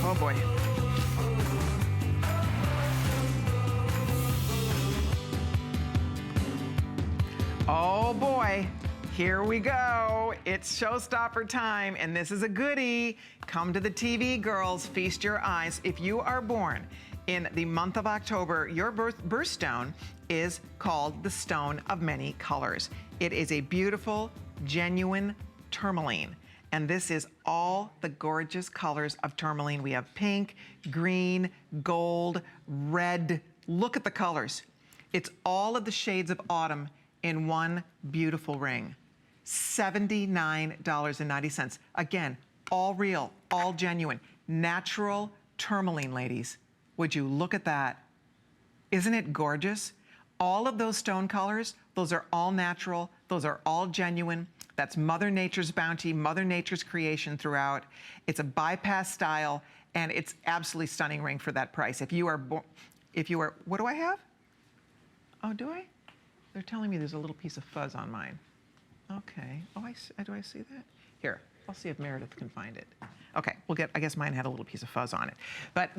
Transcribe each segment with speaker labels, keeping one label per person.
Speaker 1: Oh boy. Oh boy, here we go. It's showstopper time, and this is a goodie. Come to the TV, girls, feast your eyes. If you are born in the month of October, your birthstone is called the Stone of Many Colors. It is a beautiful, genuine tourmaline. And this is all the gorgeous colors of tourmaline. We have pink, green, gold, red. Look at the colors. It's all of the shades of autumn in one beautiful ring. $79.90. Again, all real, all genuine, natural tourmaline, ladies. Would you look at that? Isn't it gorgeous? All of those stone colors, those are all natural, those are all genuine. That's Mother Nature's bounty, Mother Nature's creation throughout. It's a bypass style, and it's absolutely stunning ring for that price. If you are, what do I have? Oh, do I? They're telling me there's a little piece of fuzz on mine. Okay, oh, do I see that? Here, I'll see if Meredith can find it. Okay, I guess mine had a little piece of fuzz on it. But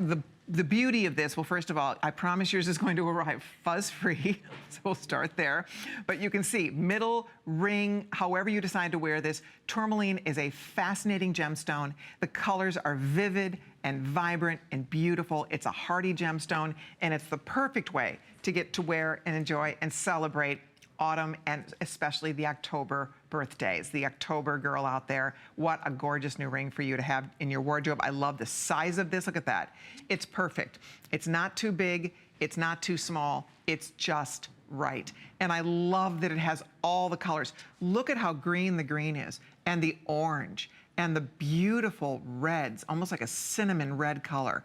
Speaker 1: the beauty of this, well, first of all, I promise yours is going to arrive fuzz-free, so we'll start there. But you can see, middle, ring, however you decide to wear this, tourmaline is a fascinating gemstone. The colors are vivid and vibrant and beautiful. It's a hardy gemstone, and it's the perfect way to get to wear and enjoy and celebrate autumn, and especially the October birthdays. The October girl out there, what a gorgeous new ring for you to have in your wardrobe. I love the size of this. Look at that. It's perfect. It's not too big. It's not too small. It's just right. And I love that it has all the colors. Look at how green the green is, and the orange, and the beautiful reds, almost like a cinnamon red color.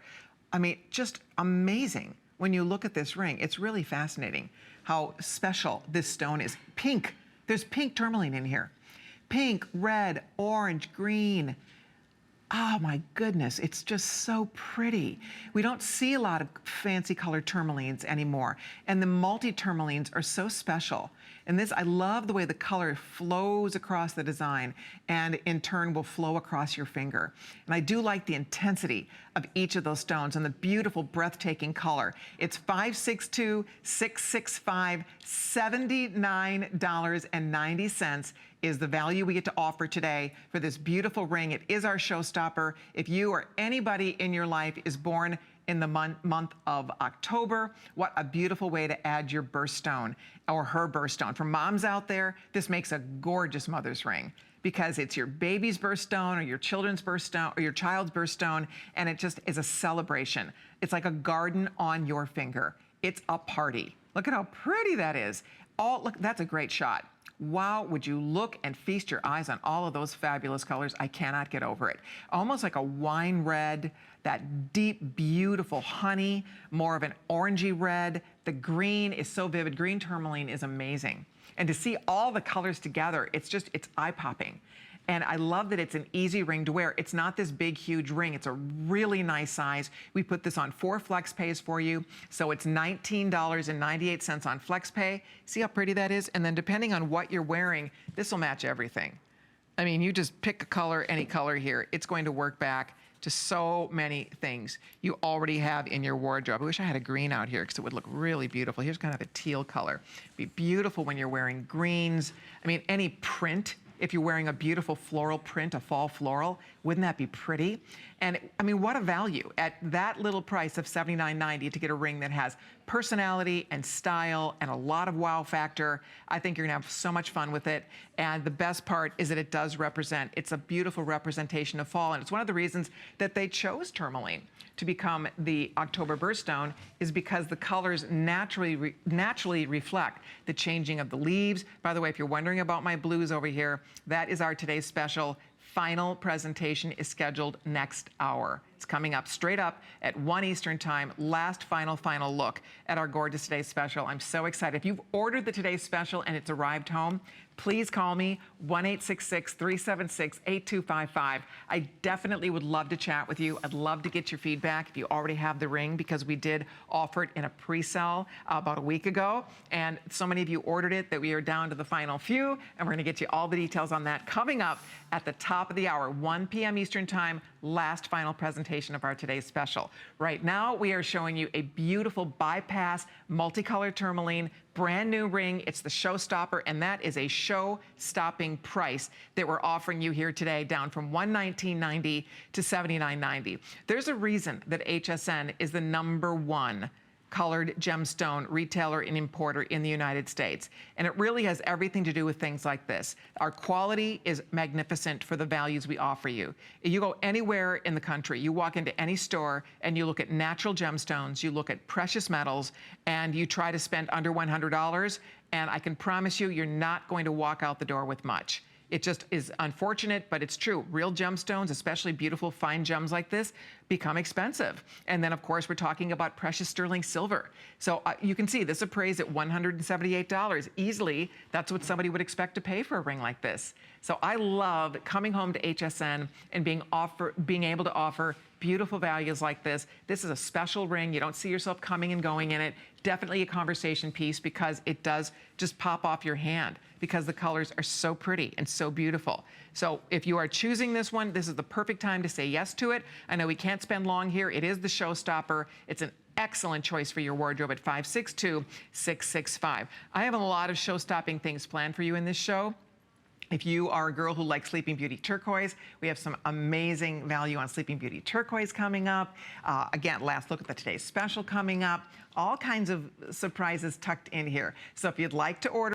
Speaker 1: I mean, just amazing. When you look at this ring, it's really fascinating how special this stone is. Pink, there's pink tourmaline in here. Pink, red, orange, green. Oh my goodness, it's just so pretty. We don't see a lot of fancy colored tourmalines anymore, and the multi-tourmalines are so special. And this, I love the way the color flows across the design and in turn will flow across your finger. And I do like the intensity of each of those stones and the beautiful, breathtaking color. It's 562-665, $79.90 is the value we get to offer today for this beautiful ring. It is our showstopper. If you or anybody in your life is born in the month of October, what a beautiful way to add your birthstone or her birthstone. For moms out there, this makes a gorgeous mother's ring because it's your baby's birthstone or your children's birthstone or your child's birthstone, and it just is a celebration. It's like a garden on your finger. It's a party. Look at how pretty that is. Look, that's a great shot. Wow, would you look and feast your eyes on all of those fabulous colors? I cannot get over it. Almost like a wine red, that deep, beautiful honey, more of an orangey red. The green is so vivid. Green tourmaline is amazing. And to see all the colors together, it's eye-popping. And I love that it's an easy ring to wear. It's not this big, huge ring. It's a really nice size. We put this on 4 flex pays for you. So it's $19.98 on flex pay. See how pretty that is? And then depending on what you're wearing, this will match everything. I mean, you just pick a color, any color here. It's going to work back to so many things you already have in your wardrobe. I wish I had a green out here because it would look really beautiful. Here's kind of a teal color. Be beautiful when you're wearing greens. I mean, any print. If you're wearing a beautiful floral print, a fall floral, wouldn't that be pretty? And I mean, what a value at that little price of $79.90 to get a ring that has personality and style and a lot of wow factor. I think you're gonna have so much fun with it. And the best part is that it does represent, it's a beautiful representation of fall. And it's one of the reasons that they chose tourmaline to become the October birthstone is because the colors naturally reflect the changing of the leaves. By the way, if you're wondering about my blues over here, that is our today's special. Final presentation is scheduled next hour. It's coming up straight up at 1 Eastern time. Last final look at our gorgeous Today's Special. I'm so excited. If you've ordered the Today's Special and it's arrived home, please call me, 1-866-376-8255. I definitely would love to chat with you. I'd love to get your feedback if you already have the ring, because we did offer it in a pre-sale about a week ago. And so many of you ordered it that we are down to the final few, and we're gonna get you all the details on that coming up at the top of the hour, 1 p.m. Eastern time, last final presentation of our Today's Special. Right now, we are showing you a beautiful bypass multicolor tourmaline, brand new ring. It's the showstopper, and that is a show-stopping price that we're offering you here today, down from $119.90 to $79.90. There's a reason that HSN is the #1 colored gemstone retailer and importer in the United States. And it really has everything to do with things like this. Our quality is magnificent for the values we offer you. You go anywhere in the country, you walk into any store and you look at natural gemstones, you look at precious metals, and you try to spend under $100, and I can promise you, you're not going to walk out the door with much. It just is unfortunate, but it's true. Real gemstones, especially beautiful fine gems like this, become expensive. And then, of course, we're talking about precious sterling silver. So you can see this appraised at $178. Easily, that's what somebody would expect to pay for a ring like this. So I love coming home to HSN and being able to offer beautiful values like this. This is a special ring. You don't see yourself coming and going in it. Definitely a conversation piece, because it does just pop off your hand, because the colors are so pretty and so beautiful. So if you are choosing this one, this is the perfect time to say yes to it. I know we can't spend long here. It is the showstopper. It's an excellent choice for your wardrobe at 562-665. I have a lot of show-stopping things planned for you in this show. If you are a girl who likes Sleeping Beauty turquoise, we have some amazing value on Sleeping Beauty turquoise coming up. Again, last look at the Today's Special coming up. All kinds of surprises tucked in here. So if you'd like to order